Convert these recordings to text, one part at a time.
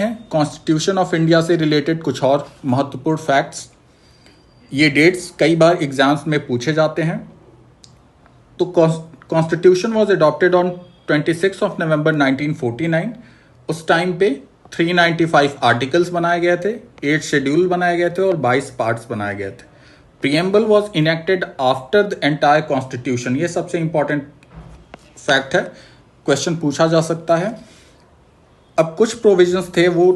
हैं constitution of India से related कुछ और महत्वपूर्ण फैक्ट्स। ये डेट्स कई बार एग्जाम्स में पूछे जाते हैं। तो constitution was adopted on 26 of November 1949। उस टाइम पे 395 आर्टिकल्स बनाए गए थे, 8 शेड्यूल बनाए गए थे और 22 पार्ट्स बनाए गए थे। Preamble was enacted after the entire constitution. ये सबसे इंपॉर्टेंट फैक्ट है, क्वेश्चन पूछा जा सकता है। अब कुछ प्रोविजंस थे वो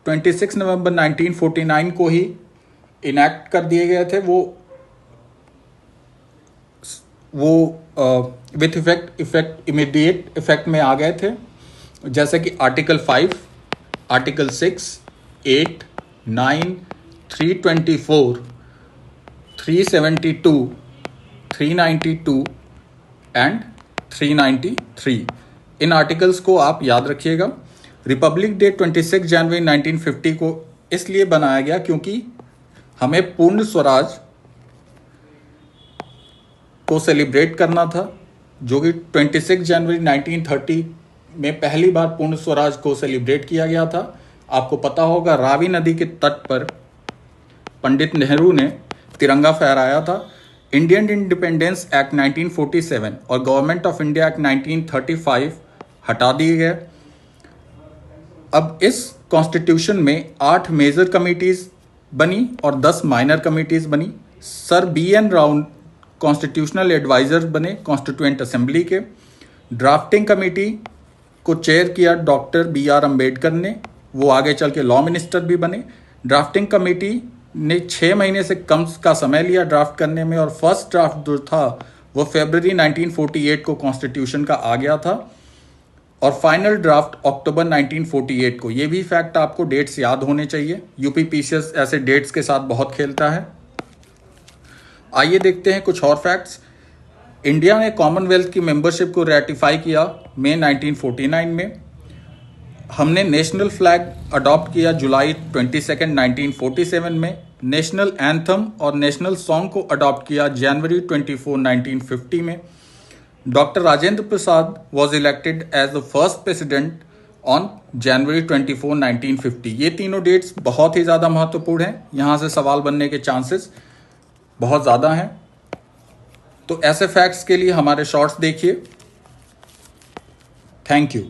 26 नवंबर 1949 को ही इनेक्ट कर दिए गए थे। वो विथ इफेक्ट इमीडिएट इफेक्ट में आ गए थे, जैसे कि article 5, article 6, 8, 9, 324, 372, 392 and 393। In articles को आप याद रखिएगा। रिपब्लिक डे 26 जनवरी 1950 को इसलिए बनाया गया क्योंकि हमें पूर्ण स्वराज को सेलिब्रेट करना था, जो कि 26 जनवरी 1930 में पहली बार पूर्ण स्वराज को सेलिब्रेट किया गया था। आपको पता होगा रावी नदी के तट पर पंडित नेहरू ने तिरंगा फहराया था। इंडियन इंडिपेंडेंस एक्ट 1947 और गवर्नमेंट ऑफ इंडिया एक्ट 1935 हटा दिए गए। अब इस कॉन्स्टिट्यूशन में 8 मेजर कमिटीज बनी और 10 माइनर कमिटीज बनी। Sir BN Rao constitutional adviser बने कॉन्स्टिट्यूएंट असेंबली के। ड्राफ्टिंग कमेटी को चेयर किया डॉक्टर BR अम्बेडकर ने, वो आगे चल के लॉ मिनिस्टर भी बने। ड्राफ्टिंग कमेटी ने 6 महीने से कम का समय लिया ड्राफ्ट करने में, और फर्स्ट ड्राफ्ट जो था वो फरवरी 1948 को कॉन्स्टिट्यूशन का आ गया था और फाइनल ड्राफ्ट अक्टूबर 1948 को। ये भी फैक्ट आपको डेट्स याद होने चाहिए। UPPCS ऐसे डेट्स के साथ बहुत खेलता है। आइए देखते हैं कुछ और फैक्ट्स। इंडिया ने कॉमनवेल्थ की मेंबरशिप को रेटिफाई किया मई 1949 में। हमने नेशनल फ्लैग अडॉप्ट किया जुलाई 22, 1947 में। नेशनल एंथम और नेशनल सॉन्ग को अडॉप्ट किया जनवरी 24, 1950 में। Doctor Rajendra Prasad was elected as the first president on जनवरी 24, 1950। ये तीनों डेट्स बहुत ही ज़्यादा महत्वपूर्ण हैं, यहाँ से सवाल बनने के चांसेस बहुत ज़्यादा हैं। तो ऐसे फैक्ट्स के लिए हमारे शॉर्ट्स देखिए। Thank you.